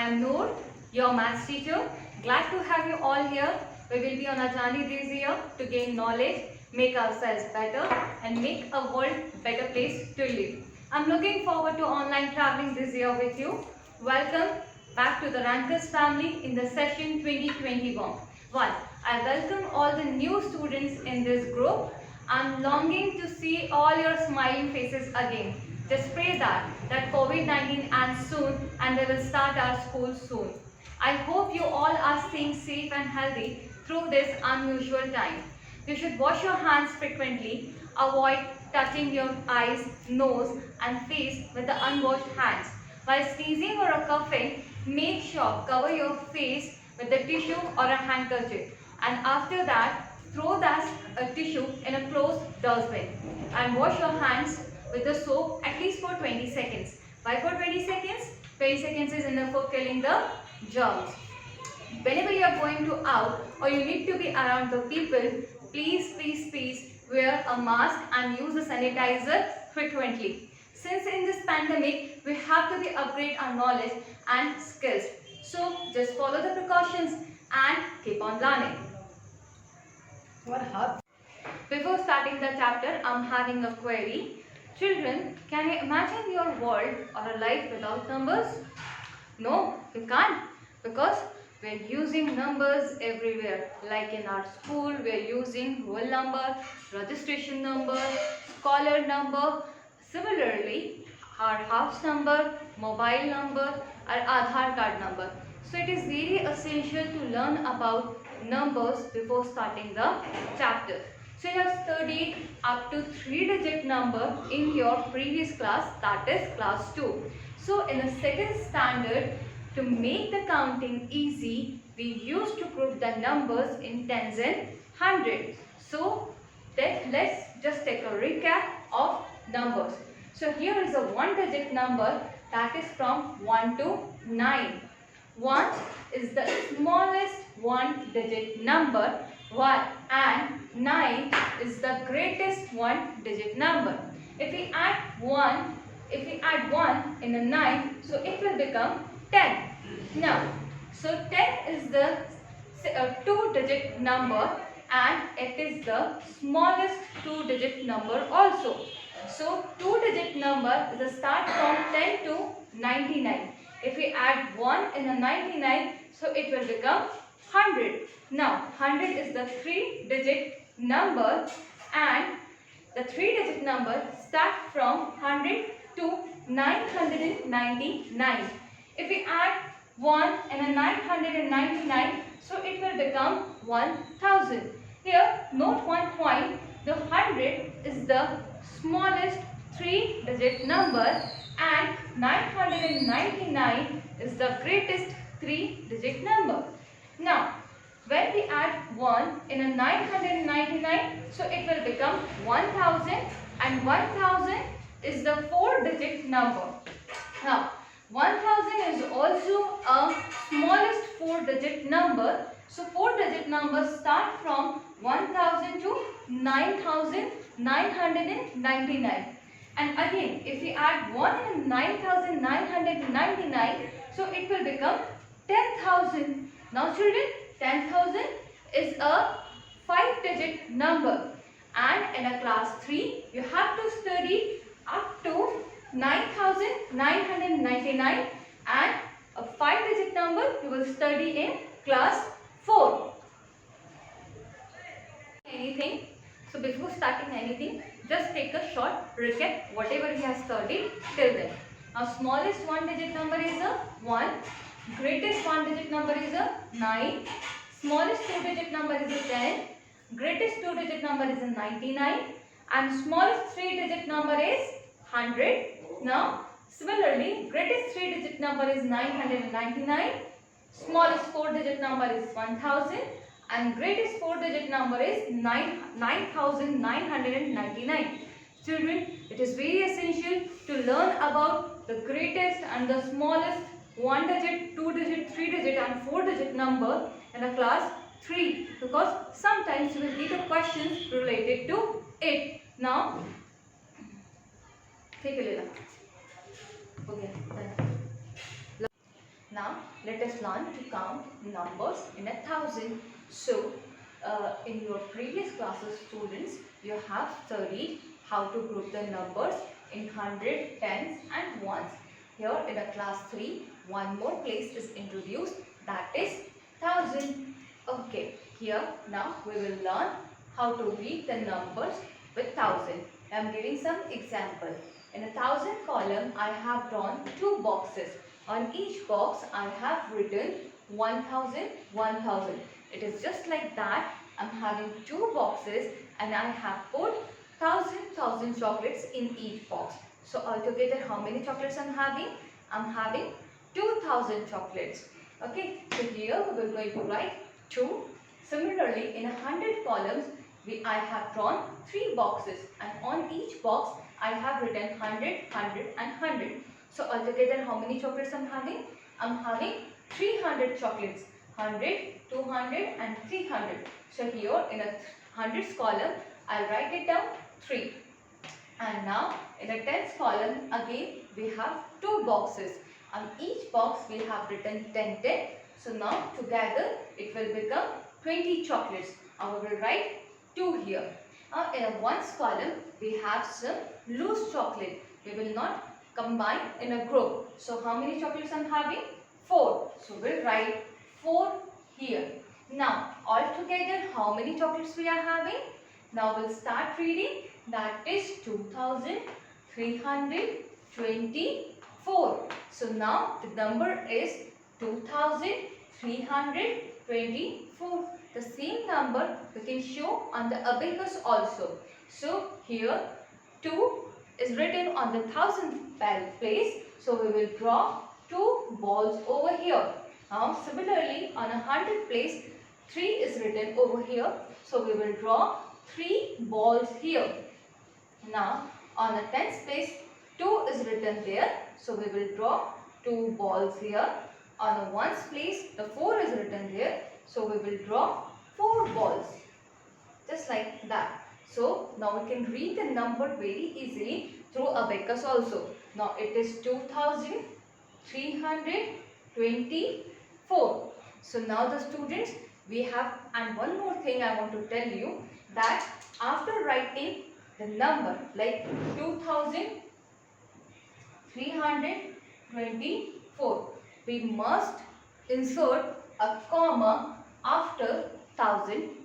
am Noor, your maths teacher. Glad to have you all here. We will be on a journey this year to gain knowledge, make ourselves better and make a world better place to live. I'm looking forward to online traveling this year with you. Welcome back to the Rankers family in the session 2021. I welcome all the new students in this group. I'm longing to see all your smiling faces again. Just pray that COVID-19 ends soon and we will start our school soon. I hope you all are staying safe and healthy through this unusual time. You should wash your hands frequently, avoid touching your eyes, nose and face with the unwashed hands. While sneezing or coughing, make sure cover your face with a tissue or a handkerchief. And after that, throw that tissue in a closed dustbin and wash your hands with the soap at least for 20 seconds. Why for 20 seconds? 20 seconds is enough for killing the germs. Whenever you are going to out or you need to be around the people, please wear a mask and use a sanitizer frequently. Since in this pandemic, we have to upgrade our knowledge and skills. So just follow the precautions and keep on learning. Before starting the chapter, I'm having a query. Children, can you imagine your world or a life without numbers? No, you can't, because we're using numbers everywhere. Like in our school, we're using roll number, registration number, scholar number. Similarly, our house number, mobile number, our Aadhaar card number. So it is very essential to learn about numbers before starting the chapter. So you have studied up to 3-digit number in your previous class, that is class 2. So in the second standard, to make the counting easy, we used to group the numbers in tens and hundreds. So let's just take a recap of numbers. So here is a 1-digit number, that is from 1 to 9. 1 is the smallest 1-digit number, and 9 is the greatest 1-digit number. If we add 1 in a 9, so it will become 10. Now, so 10 is the 2-digit number and it is the smallest 2-digit number also. So 2-digit number is a start from 10 to 99. If we add 1 in a 99, so it will become 100. Now 100 is the 3-digit number and the 3-digit number start from 100 to 999. If we add 1 in a 999, so it will become 1000. Here note one point, the 100 is the smallest 3-digit number and 999 is the greatest 3-digit number. Now when we add 1 in a 999, so it will become 1000 and 1000 is the 4-digit number. Now 1000 is also a smallest 4-digit number. So 4-digit numbers start from 1000 to 9999. And again, if we add 1 in 9999, so it will become 10,000. Now children, 10,000 is a 5-digit number. And in a class 3, you have to study up to 9999 and a 5-digit number you will study in class 4. So before starting anything, just take a short recap whatever we have studied till then. Now smallest 1-digit number is a 1, greatest 1-digit number is a 9, smallest 2-digit number is a 10, greatest 2-digit number is a 99 and smallest 3-digit number is 100. Now similarly, greatest 3-digit number is 999, smallest 4-digit number is 1000 and greatest 4-digit number is 9999. Children, it is very essential to learn about the greatest and the smallest 1-digit, 2-digit, 3-digit and 4-digit number in a class 3, because sometimes you will get a questions related to it. Now, take a little. Okay, done. Now let us learn to count numbers in 1,000. So in your previous classes, students, you have studied how to group the numbers in 100, tens and ones. Here in a class 3, one more place is introduced, that is 1,000. Okay, here now we will learn how to read the numbers with 1,000. I am giving some example. In a 1,000 column, I have drawn two boxes. On each box, I have written 1,000, 1,000. It is just like that. I'm having two boxes and I have put 1,000 chocolates in each box. So altogether, how many chocolates I'm having? I'm having 2,000 chocolates. Okay, so here we are going to write 2. Similarly, in 100 columns, I have drawn 3 boxes and on each box, I have written 100, 100 and 100. So altogether how many chocolates I'm having? I'm having 300 chocolates. 100, 200 and 300. So here in a hundreds column, I'll write it down 3. And now in a tens column, again we have 2 boxes. On each box we have written 10, 10. So now together it will become 20 chocolates. I will write 2 here. In a ones column, we have some loose chocolate. We will not combine in a group. So how many chocolates I am having? 4. So we'll write 4 here. Now altogether how many chocolates we are having? Now we'll start reading. That is 2,324. So now the number is 2,324. The same number we can show on the abacus also. So here 2 is written on the 1,000th place. So we will draw 2 balls over here. Now similarly on 100 place 3 is written over here. So we will draw 3 balls here. Now on the 10th place 2 is written there. So we will draw 2 balls here. On the ones place the 4 is written there. So we will draw 4 balls. Just like that. So now we can read the number very easily through abacus also. Now it is 2,324. So now the students, we have, and one more thing I want to tell you, that after writing the number like 2,324, we must insert a comma after 1,000.